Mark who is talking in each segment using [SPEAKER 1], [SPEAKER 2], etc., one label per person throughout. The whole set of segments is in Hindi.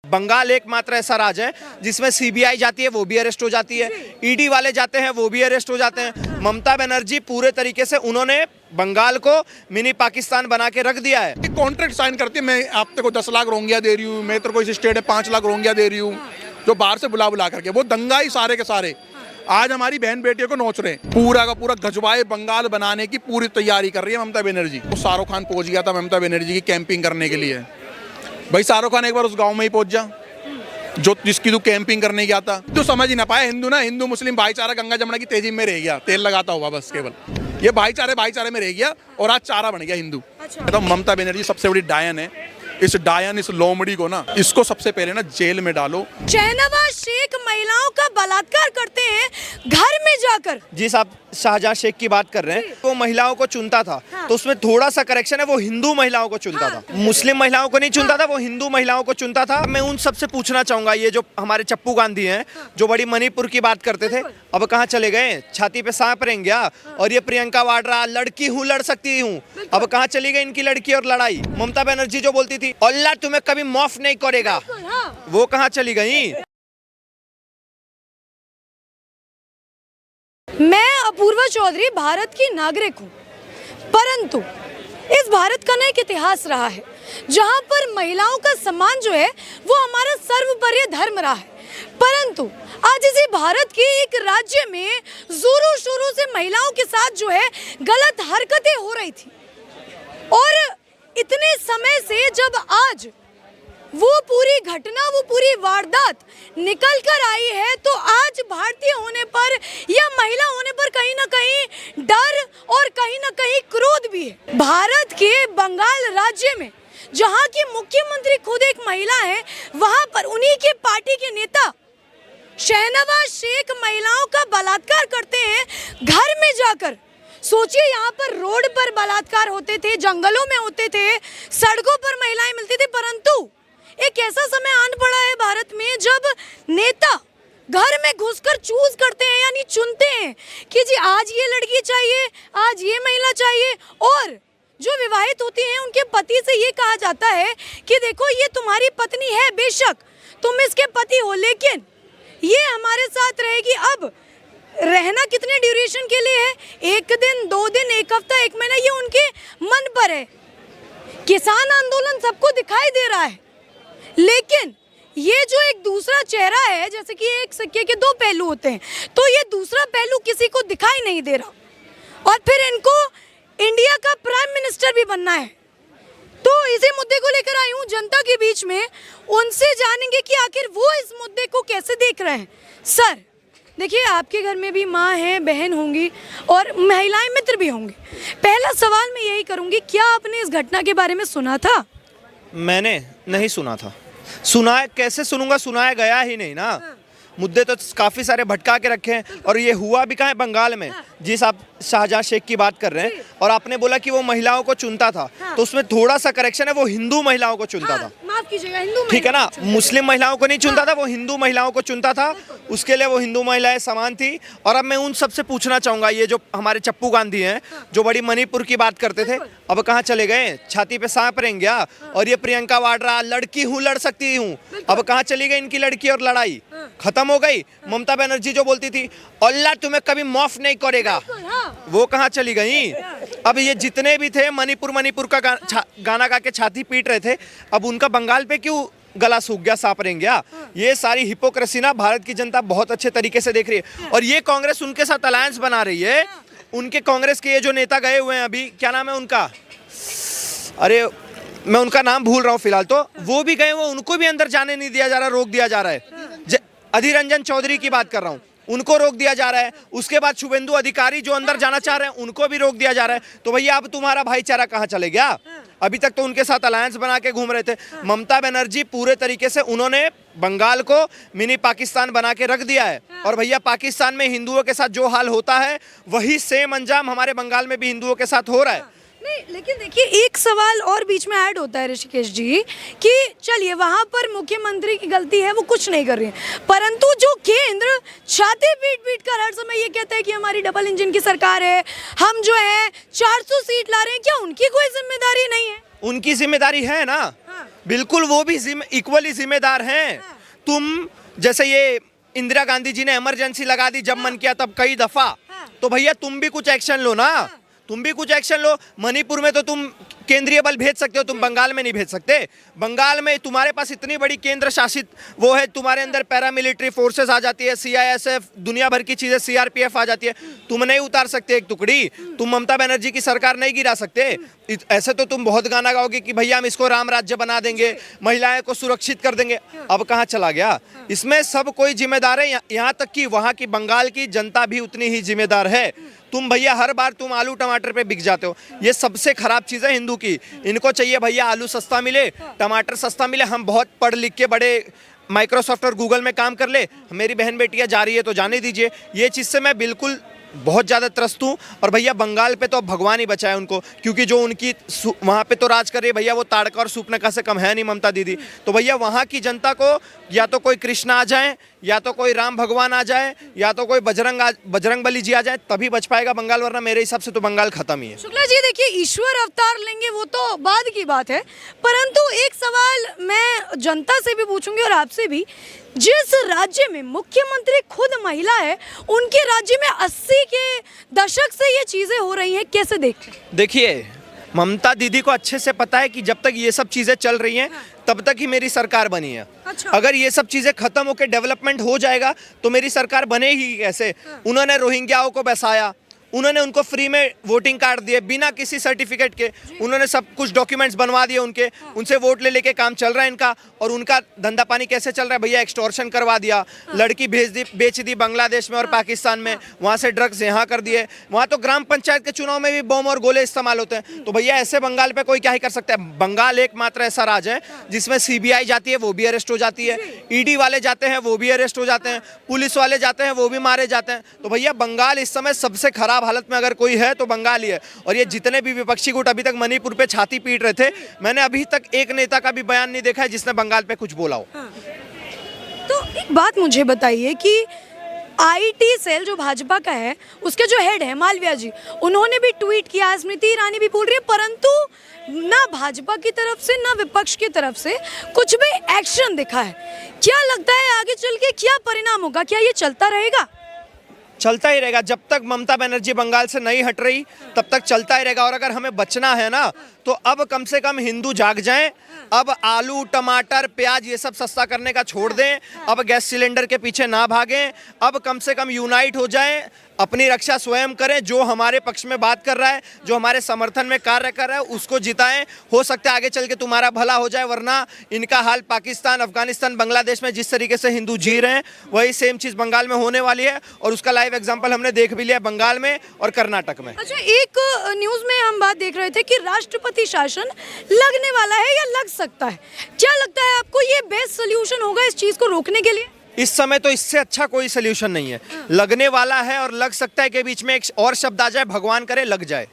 [SPEAKER 1] बंगाल एकमात्र ऐसा राज्य है जिसमें सीबीआई जाती है वो भी अरेस्ट हो जाती है, ईडी वाले जाते हैं वो भी अरेस्ट हो जाते हैं। ममता बनर्जी पूरे तरीके से उन्होंने बंगाल को मिनी पाकिस्तान बना के रख दिया है।
[SPEAKER 2] कॉन्ट्रैक्ट साइन करती है, मैं आप तेरे को 10 लाख रोंगिया दे रही हूँ, मैं तेरे को इस स्टेट में 5 लाख रोंगिया दे रही हूँ, जो बाहर से बुला बुला करके वो दंगाई सारे के सारे आज हमारी बहन बेटियों को नोच रहे हैं। पूरा का पूरा गजवाए बंगाल बनाने की पूरी तैयारी कर रही है ममता बनर्जी। वो शाहरुख खान पहुंच गया था ममता बनर्जी की कैंपिंग करने के लिए। भाई शाहरुख खान एक बार उस गांव में ही पहुंच जा जो जिसकी तू कैंपिंग करने गया था। तू समझ ही ना पाया हिंदू मुस्लिम भाईचारा गंगा जमुना की तेजी में रह गया, तेल लगाता हुआ बस केवल ये भाईचारे में रह गया और आज चारा बन गया हिंदू। तो ममता बनर्जी सबसे बड़ी डायन है। इस लोमड़ी को ना इसको सबसे पहले ना जेल में डालो।
[SPEAKER 3] शहनवाज शेख महिलाओं का बलात्कार करते हैं घर में जाकर।
[SPEAKER 1] जिस आप शाहजहां शेख की बात कर रहे हैं वो महिलाओं को चुनता था, तो उसमें थोड़ा सा करेक्शन है, वो हिंदू महिलाओं को चुनता था, मुस्लिम महिलाओं को नहीं चुनता था, वो हिंदू महिलाओं को चुनता था। मैं उन सबसे पूछना चाहूंगा, ये जो हमारे चप्पू गांधी हैं जो बड़ी मणिपुर की बात करते थे, अब कहाँ चले गए? छाती पे सांप रहेंगे क्या? और ये प्रियंका वाड्रा लड़की हूँ, लड़ सकती हूँ, अब कहाँ चली गई इनकी लड़की और लड़ाई? ममता बनर्जी जो बोलती थी अल्लाह तुम्हें कभी माफ नहीं करेगा, वो कहाँ चली गई?
[SPEAKER 3] मैं अपूर्वा चौधरी भारत की नागरिक हूँ, परंतु इस भारत का ना एक इतिहास रहा है जहाँ पर महिलाओं का सम्मान जो है वो हमारा सर्वोपरि धर्म रहा है। परंतु आज इसी भारत के एक राज्य में जोरों शोरों से महिलाओं के साथ जो है गलत हरकतें हो रही थी, और इतने समय से जब आज वो पूरी घटना, वो पूरी वारदात निकल कर आई है, तो आज भारतीय होने पर या महिला होने पर कहीं ना कहीं डर और कहीं ना कहीं क्रोध भी है। भारत के बंगाल राज्य में जहां की मुख्यमंत्री खुद एक महिला है, वहां पर उन्हीं के पार्टी के नेता शहनवाज शेख महिलाओं का बलात्कार करते हैं घर में जाकर। सोचिए, यहाँ पर रोड पर बलात्कार होते थे, जंगलों में होते थे, सड़कों पर महिलाएं मिलती थी, परंतु एक ऐसा समय आन पड़ा है भारत में जब नेता घर में घुसकर चूज करते हैं, यानी चुनते हैं कि जी आज ये लड़की चाहिए, आज ये महिला चाहिए। और जो विवाहित होती हैं उनके पति से ये कहा जाता है कि देखो ये तुम्हारी पत्नी है, बेशक तुम इसके पति हो, लेकिन ये हमारे साथ रहेगी। अब रहना कितने ड्यूरेशन के लिए है? 1 दिन, 2 दिन, 1 हफ्ता, 1 महीना, ये उनके मन पर है। किसान आंदोलन सबको दिखाई दे रहा है, लेकिन ये जो एक दूसरा चेहरा है, जैसे कि एक सिक्के के 2 पहलू होते हैं, तो ये दूसरा पहलू किसी को दिखाई नहीं दे रहा। और फिर इनको इंडिया का प्राइम मिनिस्टर भी बनना है। तो इसी मुद्दे को लेकर आई हूँ जनता के बीच में, उनसे जानेंगे कि आखिर वो इस मुद्दे को कैसे देख रहे हैं। सर देखिए, आपके घर में भी माँ है, बहन होंगी और महिलाएं मित्र भी होंगे। पहला सवाल मैं यही करूँगी, क्या आपने इस घटना के बारे में सुना था?
[SPEAKER 1] मैंने नहीं सुना था। सुना कैसे सुनूंगा, सुनाया गया ही नहीं ना। मुद्दे तो काफ़ी सारे भटका के रखे हैं, और ये हुआ भी कहाँ है? बंगाल में। जिस आप शाहजहां शेख की बात कर रहे हैं, और आपने बोला कि वो महिलाओं को चुनता था, तो उसमें थोड़ा सा करेक्शन है, वो हिंदू महिलाओं को चुनता था।
[SPEAKER 3] माफ कीजिएगा, हिंदू,
[SPEAKER 1] ठीक है ना? मुस्लिम महिलाओं को नहीं चुनता था, वो हिंदू महिलाओं को चुनता था। उसके लिए वो हिंदू महिलाएं समान थी। और अब मैं उन सबसे पूछना चाहूंगा, ये जो हमारे चप्पू गांधी हैं जो बड़ी मणिपुर की बात करते थे, अब कहाँ चले गए? छाती पे सांप रहेंगे क्या? और ये प्रियंका वाड्रा लड़की हूँ, लड़ सकती हूँ, अब कहाँ चली गई इनकी लड़की और लड़ाई? खत्म हो गई। ममता बनर्जी जो बोलती थी अल्लाह तुम्हें कभी माफ नहीं करेगा, वो कहाँ चली गई? अब ये जितने भी थे मणिपुर का गाना गा के छाती पीट रहे थे, अब उनका बंगाल पे क्यों गला सूख गया, सांप रहेंगे क्या? ये सारी हिपोक्रेसी ना भारत की जनता बहुत अच्छे तरीके से देख रही है। और ये कांग्रेस उनके साथ अलायंस बना रही है। उनके कांग्रेस के ये जो नेता गए हुए हैं अभी, क्या नाम है उनका? अरे मैं उनका नाम भूल रहा हूँ फिलहाल, तो वो भी गए हुए, उनको भी अंदर जाने नहीं दिया जा रहा, रोक दिया जा रहा है। अधीर रंजन चौधरी की बात कर रहा हूँ, उनको रोक दिया जा रहा है। उसके बाद शुभेंदु अधिकारी जो अंदर जाना चाह रहे हैं, उनको भी रोक दिया जा रहा है। तो भैया अब तुम्हारा भाईचारा कहाँ चले गया? अभी तक तो उनके साथ अलायंस बना के घूम रहे थे। ममता बनर्जी पूरे तरीके से उन्होंने बंगाल को मिनी पाकिस्तान बना के रख दिया है। और भैया पाकिस्तान में हिंदुओं के साथ जो हाल होता है, वही सेम अंजाम हमारे बंगाल में भी हिंदुओं के साथ हो रहा है।
[SPEAKER 3] नहीं, लेकिन देखिए एक सवाल और बीच में ऐड होता है ऋषिकेश जी, कि चलिए वहां पर मुख्यमंत्री की गलती है, वो कुछ नहीं कर रही है, परंतु जो केंद्र छाती पीट पीट कर हर समय ये कहता है कि हमारी डबल इंजन की सरकार है, हम जो है 400 सीट ला रहे हैं, क्या उनकी कोई जिम्मेदारी नहीं है?
[SPEAKER 1] उनकी जिम्मेदारी है ना। बिल्कुल वो भी इक्वली जिम्मेदार हैं। तुम जैसे ये इंदिरा गांधी जी ने इमरजेंसी लगा दी जब मन किया तब कई दफा, तो भैया तुम भी कुछ एक्शन लो ना, तुम भी कुछ एक्शन लो। मणिपुर में तो तुम केंद्रीय बल भेज सकते हो, तुम बंगाल में नहीं भेज सकते। बंगाल में तुम्हारे पास इतनी बड़ी केंद्र शासित वो है, तुम्हारे अंदर पैरामिलिट्री फोर्सेस आ जाती है, सीआईएसएफ, दुनिया भर की चीजें, सीआरपीएफ आ जाती है। तुम नहीं उतार सकते एक टुकड़ी, तुम ममता बनर्जी की सरकार नहीं गिरा सकते। ऐसे तो तुम बहुत गाना गाओगे कि भैया हम इसको राम राज्य बना देंगे, महिलाएं को सुरक्षित कर देंगे। अब कहाँ चला गया? इसमें सब कोई जिम्मेदार है, यहाँ तक कि वहाँ की बंगाल की जनता भी उतनी ही जिम्मेदार है। तुम भैया हर बार तुम आलू टमाटर पे बिक जाते हो, ये सबसे खराब चीज़ है हिंदू की। इनको चाहिए भैया आलू सस्ता मिले, टमाटर सस्ता मिले, हम बहुत पढ़ लिख के बड़े माइक्रोसॉफ्ट और गूगल में काम कर ले, मेरी बहन बेटियां जा रही है तो जाने दीजिए। ये चीज़ से मैं बिल्कुल बहुत ज़्यादा त्रस्त हूँ। और भैया बंगाल पे तो अब भगवान ही बचाए उनको, क्योंकि जो उनकी वहाँ पे तो राज कर रही है भैया, वो ताड़का और सूपनका से कम है नहीं ममता दीदी। तो भैया वहाँ की जनता को या तो कोई कृष्ण आ जाए, या तो कोई राम भगवान आ जाए, या तो कोई बजरंग बली जी आ जाए, तभी बच पाएगा बंगाल, वरना मेरे हिसाब से तो बंगाल खत्म ही है।
[SPEAKER 3] शुक्ला जी देखिए, ईश्वर अवतार लेंगे वो तो बाद की बात है, परंतु एक सवाल मैं जनता से भी पूछूंगी और आपसे भी। जिस राज्य में मुख्यमंत्री खुद महिला है, उनके राज्य में 80 के दशक से ये चीजें हो रही हैं, कैसे देखें?
[SPEAKER 1] देखिए, ममता दीदी को अच्छे से पता है कि जब तक ये सब चीजें चल रही हैं तब तक ही मेरी सरकार बनी है।
[SPEAKER 3] अच्छा।
[SPEAKER 1] अगर ये सब चीजें खत्म होकर डेवलपमेंट हो जाएगा तो मेरी सरकार बनेगी कैसे? उन्होंने रोहिंग्याओं को बसाया, उन्होंने उनको फ्री में वोटिंग कार्ड दिए बिना किसी सर्टिफिकेट के, उन्होंने सब कुछ डॉक्यूमेंट्स बनवा दिए उनके, उनसे वोट ले लेके काम चल रहा है इनका। और उनका धंधा पानी कैसे चल रहा है भैया? एक्सटॉर्शन करवा दिया, लड़की बेच दी बांग्लादेश में और पाकिस्तान में, वहाँ से ड्रग्स यहाँ कर दिए। वहाँ तो ग्राम पंचायत के चुनाव में भी बम और गोले इस्तेमाल होते हैं। तो भैया ऐसे बंगाल पे कोई क्या ही कर सकता है? बंगाल एकमात्र ऐसा राज्य है जिसमें सीबीआई जाती है, वो भी अरेस्ट हो जाती है, ईडी वाले जाते हैं वो भी अरेस्ट हो जाते हैं, पुलिस वाले जाते हैं वो भी मारे जाते हैं। तो भैया बंगाल इस समय सबसे खराब हालत में अगर कोई है तो बंगाल ही है। और ये जितने भी विपक्षी गुट अभी तक मणिपुर पे छाती पीट रहे थे, मैंने अभी तक एक नेता का भी बयान नहीं देखा है जिसने बंगाल पे कुछ बोला हो।
[SPEAKER 3] तो एक बात मुझे बताइए कि आईटी सेल जो भाजपा का है, उसके जो हेड है मालविया जी, उन्होंने भी ट्वीट किया, स्मृति ईरानी भी बोल रही है, परंतु ना भाजपा की तरफ से ना विपक्ष की तरफ से कुछ भी एक्शन दिखा है। क्या लगता है आगे चल के क्या परिणाम होगा? क्या ये चलता रहेगा?
[SPEAKER 1] चलता ही रहेगा जब तक ममता बनर्जी बंगाल से नहीं हट रही, तब तक चलता ही रहेगा। और अगर हमें बचना है ना, तो अब कम से कम हिंदू जाग जाएं, अब आलू टमाटर प्याज ये सब सस्ता करने का छोड़ दें, अब गैस सिलेंडर के पीछे ना भागें, अब कम से कम यूनाइट हो जाएं, अपनी रक्षा स्वयं करें। जो हमारे पक्ष में बात कर रहा है, जो हमारे समर्थन में कार्य कर रहा है, उसको जिताएं। हो सकता है आगे चल के तुम्हारा भला हो जाए, वरना इनका हाल पाकिस्तान, अफगानिस्तान, बांग्लादेश में जिस तरीके से हिंदू जी रहे हैं, वही सेम चीज़ बंगाल में होने वाली है। और उसका लाइव एग्जाम्पल हमने देख भी लिया बंगाल में और कर्नाटक में।
[SPEAKER 3] अच्छा, एक न्यूज में हम बात देख रहे थे कि राष्ट्रपति शासन लगने वाला है या लग सकता है। क्या लगता है आपको, ये बेस्ट सोल्यूशन होगा इस चीज को रोकने के लिए?
[SPEAKER 1] इस समय तो इससे अच्छा कोई सोल्यूशन नहीं है। लगने वाला है और लग सकता है के बीच में एक और शब्द आ जाए, भगवान करे लग जाए।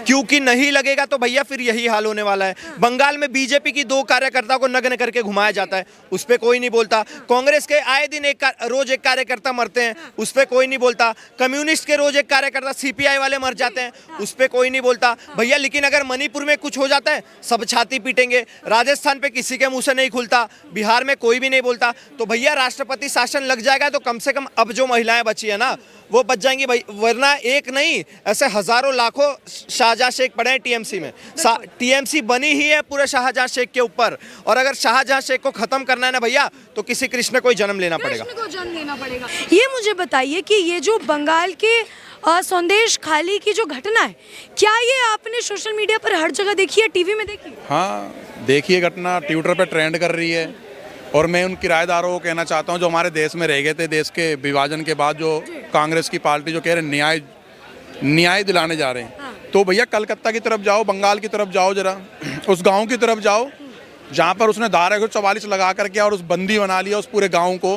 [SPEAKER 1] क्योंकि नहीं लगेगा तो भैया फिर यही हाल होने वाला है। बंगाल में बीजेपी की 2 कार्यकर्ता को नग्न करके घुमाया जाता है, उस पर कोई नहीं बोलता। कांग्रेस के आए दिन रोज एक कार्यकर्ता मरते हैं, उस पर कोई नहीं बोलता। कम्युनिस्ट के रोज एक कार्यकर्ता, सीपीआई वाले मर जाते हैं, उस पर कोई नहीं बोलता भैया। लेकिन अगर मणिपुर में कुछ हो जाता है, सब छाती पीटेंगे। राजस्थान पे किसी के मुंह से नहीं खुलता, बिहार में कोई भी नहीं बोलता। तो भैया राष्ट्रपति शासन लग जाएगा तो कम से कम अब जो महिलाएं बची है ना, वो बच जाएंगी भाई। वरना एक नहीं, ऐसे हजारों लाखों शाहजहां शेख पड़े हैं टीएमसी में। टीएमसी बनी ही है पूरे शाहजहां शेख के ऊपर। और अगर शाहजहां शेख को खत्म करना है ना भैया, तो किसी कृष्ण को ही जन्म लेना पड़ेगा।
[SPEAKER 3] ये मुझे बताइए कि ये जो बंगाल के संदेश खाली की जो घटना है, क्या ये आपने सोशल मीडिया पर हर जगह देखी है, टीवी में देखी?
[SPEAKER 2] हाँ देखिए, घटना ट्विटर पर ट्रेंड कर रही है। और मैं उन किराएदारों को कहना चाहता हूँ जो हमारे देश में रह गए थे, देश के विभाजन के बाद, जो कांग्रेस की पार्टी जो कह रहे न्याय दिलाने जा रहे हैं। तो भैया कलकत्ता की तरफ जाओ, बंगाल की तरफ जाओ, जरा उस गांव की तरफ जाओ जहां पर उसने धारा 144 लगा करके और उस बंदी बना लिया उस पूरे गांव को।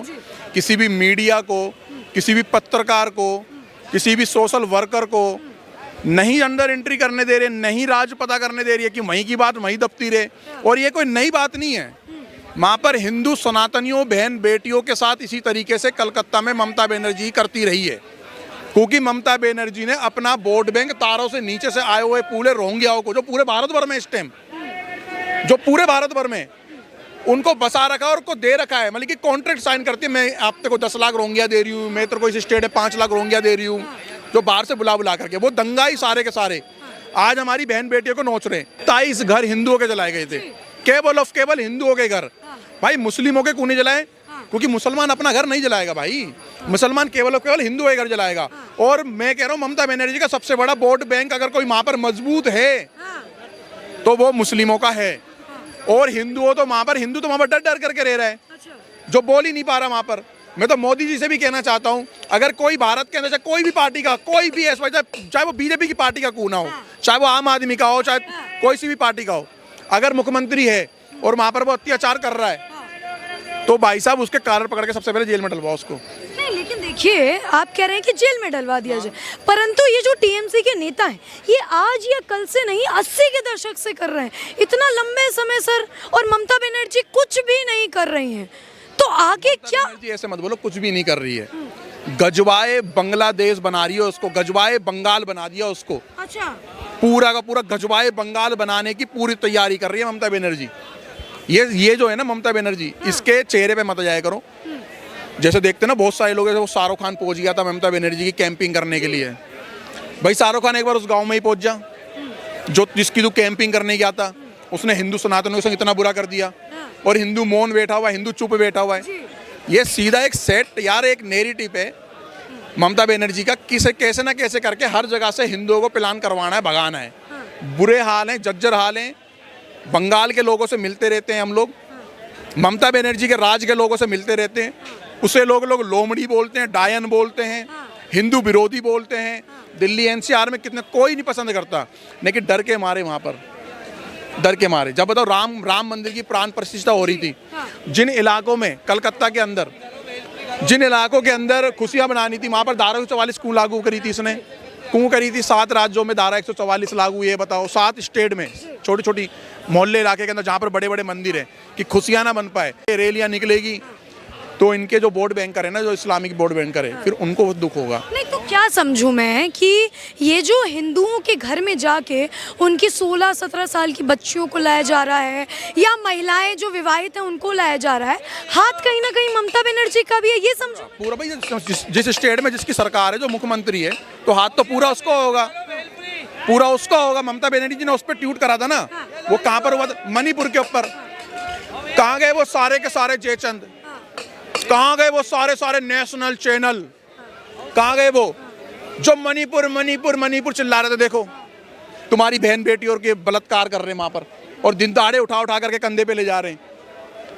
[SPEAKER 2] किसी भी मीडिया को, किसी भी पत्रकार को, किसी भी सोशल वर्कर को नहीं अंदर एंट्री करने दे रहे, नहीं राज पता करने दे रही है कि वहीं की बात वहीं दबती रहे। और ये कोई नई बात नहीं है। वहाँ पर हिंदू सनातनियों, बहन बेटियों के साथ इसी तरीके से कलकत्ता में ममता बनर्जी करती रही है। क्योंकि ममता बनर्जी ने अपना वोट बैंक तारों से नीचे से आए हुए पूरे रोहिंग्याओं को, जो पूरे भारत भर में इस टाइम जो पूरे भारत भर में उनको बसा रखा है और उनको दे रखा है, मतलब कि कॉन्ट्रैक्ट साइन करती है, मैं आप तेरे को 10 लाख रोंगिया दे रही हूँ, मैं तेरे को इस स्टेट में 5 लाख रोंगिया दे रही हूँ, जो बाहर से बुला करके वो दंगाई सारे के सारे आज हमारी बहन बेटियों को नोच रहे हैं। 23 घर हिंदुओं के जलाए गए थे, केवल हिंदुओं के घर। भाई मुस्लिमों के क्यों नहीं जलाए? क्योंकि मुसलमान अपना घर नहीं जलाएगा भाई, मुसलमान केवल हिंदुओं के घर जलाएगा। और मैं कह रहा हूँ ममता बनर्जी का सबसे बड़ा वोट बैंक अगर कोई वहां पर मजबूत है तो वो मुस्लिमों का है, और हिंदुओं तो वहां पर डर डर करके रह रहा है, जो बोल ही नहीं पा रहा वहां पर। मैं तो मोदी जी से भी कहना चाहता हूं, अगर कोई भारत के अंदर चाहे कोई भी पार्टी का, कोई भी ऐसा चाहे वो बीजेपी की पार्टी का क्यों ना हो, चाहे वो आम आदमी का हो, चाहे कोई सी भी पार्टी का हो, अगर मुख्यमंत्री है और वहां पर वो अत्याचार कर रहा है तो भाई साहब उसके कारण पकड़ के सबसे पहले जेल में डलवाओ उसको।
[SPEAKER 3] नहीं, लेकिन देखिए आप कह रहे हैं कि जेल में डलवा दिया जाए, परंतु ये जो टीएमसी के नेता हैं ये आज या कल से नहीं 80 के दशक से कर रहे हैं, इतना लंबे समय सर, और ममता बनर्जी कुछ भी नहीं कर रही हैं, तो आगे क्या?
[SPEAKER 2] ऐसे मत बोलो, कुछ भी नहीं कर रही है। गजवाए बांग्लादेश बना रही है उसको, गजवाए बंगाल बना दिया उसको।
[SPEAKER 3] अच्छा,
[SPEAKER 2] पूरा का पूरा गजवाए बंगाल बनाने की पूरी तैयारी कर रही है ममता बनर्जी। ये जो है ना ममता बनर्जी, इसके चेहरे पे मत जाया करो। जैसे देखते ना बहुत सारे लोग, वो शाहरुख खान पहुंच गया था ममता बनर्जी की कैंपिंग करने के लिए। भाई शाहरुख खान एक बार उस गांव में ही पहुंच जा जो जिसकी तू कैंपिंग करने गया था, उसने हिंदू सनातन को इतना बुरा कर दिया, और हिंदू मौन बैठा हुआ है, हिंदू चुप बैठा हुआ है। ये सीधा एक सेट यार, एक नेरेटिव है ममता बनर्जी का, किसे कैसे ना कैसे करके हर जगह से हिंदुओं को प्लान करवाना है, भगाना है। बुरे हाल हैं, जर्जर हाल हैं, बंगाल के लोगों से मिलते रहते हैं हम लोग, ममता बनर्जी के राज के लोगों से मिलते रहते हैं, उसे लोग लोमड़ी बोलते हैं, डायन बोलते हैं, हिंदू विरोधी बोलते हैं। दिल्ली एनसीआर में कितने कोई नहीं पसंद करता, लेकिन डर के मारे वहाँ पर, डर के मारे। जब बताओ राम मंदिर की प्राण प्रतिष्ठा हो रही थी, जिन इलाकों में कलकत्ता के अंदर, जिन इलाकों के अंदर खुशियाँ बनानी थी, वहाँ पर धारा 144 क्यों लागू करी थी इसने? क्यों करी थी? 7 राज्यों में धारा 144 लागू, ये बताओ 7 स्टेट में, छोटी छोटी मोहल्ले इलाके के अंदर जहाँ पर बड़े बड़े मंदिर हैं, कि खुशियाँ ना बन पाए। रैलियाँ निकलेगी तो इनके जो वोट बैंकर है ना, जो इस्लामिक वोट बैंकर है, फिर उनको दुख होगा।
[SPEAKER 3] नहीं तो क्या समझूं मैं कि ये जो हिंदुओं के घर में जाके उनकी 16-17 साल की बच्चियों को लाया जा रहा है, या महिलाएं जो विवाहित हैं उनको लाया जा रहा है, हाथ कहीं ना कहीं ममता बनर्जी का भी है, ये समझो।
[SPEAKER 2] पूरा भाई जिस स्टेट में जिसकी सरकार है, जो मुख्यमंत्री है, तो हाथ तो पूरा उसको होगा, पूरा उसका होगा। ममता बनर्जी ने उस पर ट्वीट करा था ना, वो कहाँ पर हुआ था? मणिपुर के ऊपर। कहाँ गए वो सारे के सारे जयचंद? कहाँ गए वो सारे नेशनल चैनल? कहाँ गए वो जो मणिपुर चिल्ला रहे थे? देखो तुम्हारी बहन बेटी और के बलात्कार कर रहे हैं वहां पर, और दिन दहाड़े उठा करके कंधे पे ले जा रहे हैं।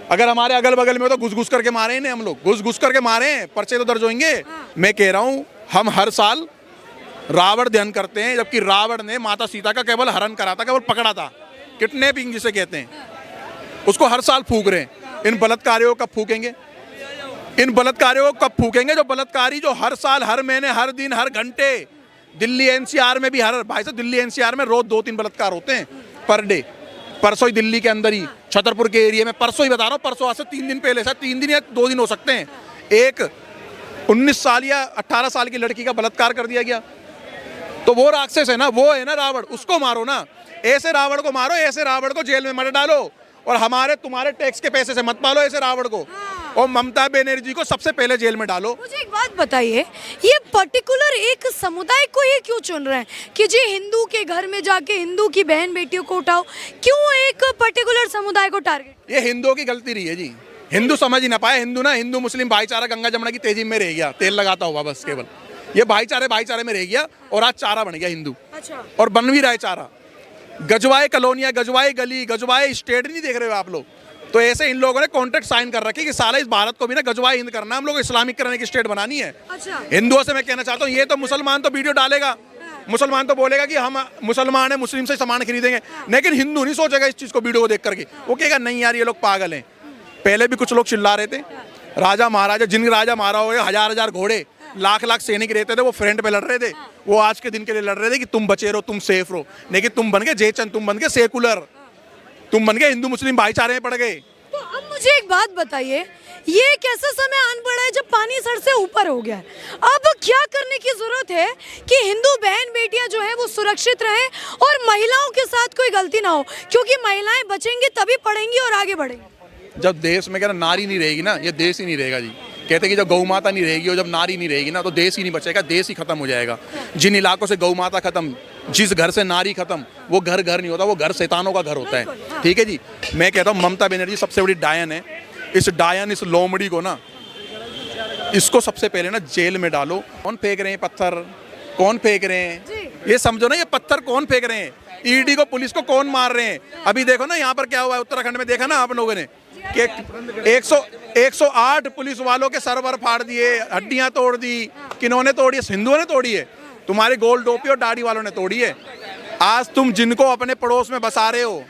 [SPEAKER 2] अगर हमारे अगल बगल में तो घुस करके मारे हैं हम लोग, घुस करके मारे हैं, पर्चे तो दर्ज होंगे। मैं कह रहा हूँ हम हर साल रावण दहन करते हैं, जबकि रावण ने माता सीता का केवल हरण करा था, केवल पकड़ा था, किडनैपिंग जिसे कहते हैं, उसको हर साल फूक रहे हैं। इन बलात्कारियों को कब फूकेंगे? इन बलात्कारियों को कब फूकेंगे? जो बलात्कारी जो हर साल, हर महीने, हर दिन, हर घंटे, दिल्ली एनसीआर में भी भाई साहब दिल्ली एनसीआर में रोज 2-3 बलात्कार होते हैं पर डे। परसों ही दिल्ली के अंदर ही छतरपुर के एरिया में, परसों ही बता रहा हूँ, परसों आज से 3 दिन पहले, शायद 3 दिन या 2 दिन हो सकते हैं, एक 19 साल या 18 साल की लड़की का बलात्कार कर दिया गया। तो वो राक्षस है ना, वो है ना रावण, उसको मारो ना। ऐसे रावण को मारो, ऐसे रावण को जेल में मत डालो, और हमारे तुम्हारे टैक्स के पैसे से मत पालो ऐसे रावण को। और ममता बनर्जी को सबसे पहले जेल में डालो।
[SPEAKER 3] मुझे एक बात बताइए, ये पर्टिकुलर एक समुदाय को ये क्यों चुन रहे हैं कि जी हिंदू के घर में जाके हिंदू की बहन बेटियों को उठाओ? क्यों एक पर्टिकुलर समुदाय को टारगेट?
[SPEAKER 2] ये हिंदुओं की गलती रही है जी, हिंदू समझ ही ना पाए। हिंदू मुस्लिम भाईचारा गंगा जमुना की तेजी में रह गया, तेल लगाता हुआ बस केवल। ये भाईचारे में रह गया, और आज चारा बन गया हिंदू।
[SPEAKER 3] अच्छा।
[SPEAKER 2] और बन भी रहा है चारा। गजवाए कॉलोनियां, गजवाए गली, गजवाए स्टेट नहीं देख रहे हो आप लोग? तो ऐसे इन लोगों ने कॉन्ट्रैक्ट साइन कर रखे कि साला इस भारत को भी ना गजवाए हिंद करना, हम लोग इस्लामिक करने की स्टेट बनानी है।
[SPEAKER 3] अच्छा।
[SPEAKER 2] हिंदुओं से मैं कहना चाहता हूँ, ये तो मुसलमान तो वीडियो डालेगा, मुसलमान तो बोलेगा कि हम मुसलमान है, मुस्लिम से सामान खरीदेंगे, लेकिन हिंदू नहीं सोचेगा इस चीज को, वीडियो को देख करके वो कहेगा नहीं यार ये लोग पागल हैं। पहले भी कुछ लोग चिल्ला रहे थे, राजा महाराजा, जिन राजा मारा हुए 1000-1000 घोड़े, लाख सैनिक रहते थे, वो फ्रंट पे लड़ रहे थे, वो आज के दिन के लिए लड़ रहे थे कि तुम बचे रहो, तुम सेफ रहो। लेकिन तुम बन गए जयचंद, तुम बन गए सेकुलर, तुम बन गए हिंदू मुस्लिम भाईचारे में पड़ गए।
[SPEAKER 3] तो अब मुझे मुझे एक बात बताइए, ये एक ऐसा समय आन पड़ा है जब पानी सर से ऊपर हो गया है। अब क्या करने की जरूरत है कि हिंदू बहन बेटियां जो है वो सुरक्षित रहे और महिलाओं के साथ कोई गलती ना हो, क्योंकि महिलाएं बचेंगी तभी पढ़ेंगी और आगे बढ़ेंगी।
[SPEAKER 2] जब देश में कहना नारी नहीं रहेगी ना, ये देश ही नहीं रहेगा जी। कहते हैं कि जब गौ माता नहीं रहेगी और जब नारी नहीं रहेगी ना, तो देश ही नहीं बचेगा, देश ही खत्म हो जाएगा। जिन इलाकों से गौ माता खत्म, जिस घर से नारी खत्म, वो घर घर नहीं होता, वो घर शैतानों का घर होता है। ठीक है जी। मैं कहता हूँ ममता बनर्जी सबसे बड़ी डायन है। इस डायन, इस लोमड़ी को ना, इसको सबसे पहले ना जेल में डालो। कौन फेंक रहे हैं पत्थर, कौन फेंक रहे हैं, ये समझो ना, ये पत्थर कौन फेंक रहे हैं, ईडी को, पुलिस को कौन मार रहे हैं। अभी देखो ना यहाँ पर क्या हुआ है उत्तराखंड में, देखा ना आप लोगों ने कि 108 पुलिस वालों के सरवर फाड़ दिए, हड्डियां तोड़ दी। किन्होंने तोड़ी है? हिंदुओं ने तोड़ी है। तुम्हारे गोल टोपी और दाढ़ी वालों ने तोड़ी है। आज तुम जिनको अपने पड़ोस में बसा रहे हो,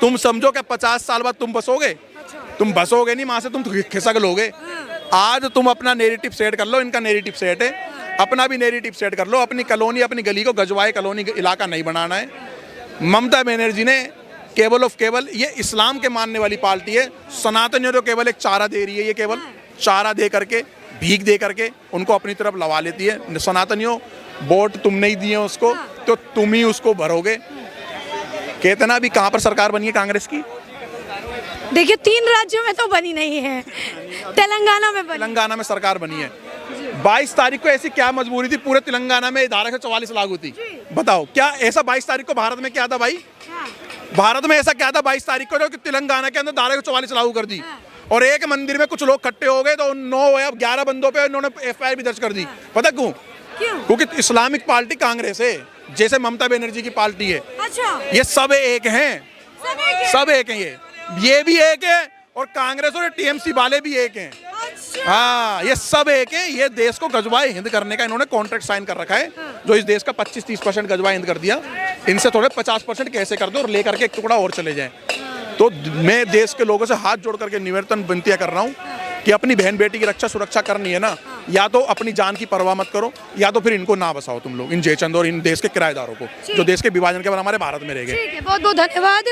[SPEAKER 2] तुम समझो कि 50 साल बाद तुम बसोगे? तुम बसोगे नहीं, वहां से तुम खिसक लोगे। आज तुम अपना नेरेटिव सेट कर लो, इनका नेरेटिव सेट है, अपना भी नेरेटिव सेट कर लो। अपनी कॉलोनी, अपनी गली को गजवाए कॉलोनी इलाका नहीं बनाना है। ममता बनर्जी ने केवल ऑफ केवल, ये इस्लाम के मानने वाली पार्टी है, सनातनियों को केवल एक चारा दे रही है। ये केवल चारा दे करके, भीख दे करके उनको अपनी तरफ लगा लेती है। सनातनियों, वोट तुम नहीं दिए उसको, तो तुम ही उसको भरोगे। कहते ना अभी कहाँ पर सरकार बनी है कांग्रेस की?
[SPEAKER 3] देखिए 3 राज्यों में तो बनी नहीं है, तेलंगाना में बनी।
[SPEAKER 2] तेलंगाना में सरकार बनी है। 22 तारीख को ऐसी क्या मजबूरी थी, पूरे तेलंगाना में धारा 144 लागू थी? बताओ, क्या ऐसा 22 तारीख को भारत में क्या था भाई? भारत में ऐसा क्या था 22 तारीख को जो कि तेलंगाना के अंदर धारा 144 लागू कर दी? और एक मंदिर में कुछ लोग इकट्ठे हो गए तो 9 या 11 बंदों पे उन्होंने FIR भी दर्ज कर दी। पता क्यों? क्योंकि इस्लामिक पार्टी कांग्रेस है, जैसे ममता बनर्जी की पार्टी है।
[SPEAKER 3] अच्छा,
[SPEAKER 2] ये सब एक हैं, सब एक हैं। ये भी एक है और कांग्रेस और TMC वाले भी एक हैं। हाँ, ये सब एक है। ये देश को गजवाए हिंद करने का इन्होंने कॉन्ट्रैक्ट साइन कर रखा है, जो इस देश का 25-30% गजवाए हिंद कर दिया। इनसे थोड़े 50% कैसे कर दो और लेकर के एक टुकड़ा और चले जाएं। तो मैं देश के लोगों से हाथ जोड़ करके निवेदन विनतियां कर रहा हूँ कि अपनी बहन बेटी की रक्षा सुरक्षा करनी है ना, या तो अपनी जान की परवाह मत करो, या तो फिर इनको ना बसाओ तुम लोग, इन जयचंद और इन देश के किराएदारों को, जो देश के विभाजन के बाद हमारे भारत में रह गए।
[SPEAKER 3] ठीक है, बहुत बहुत धन्यवाद।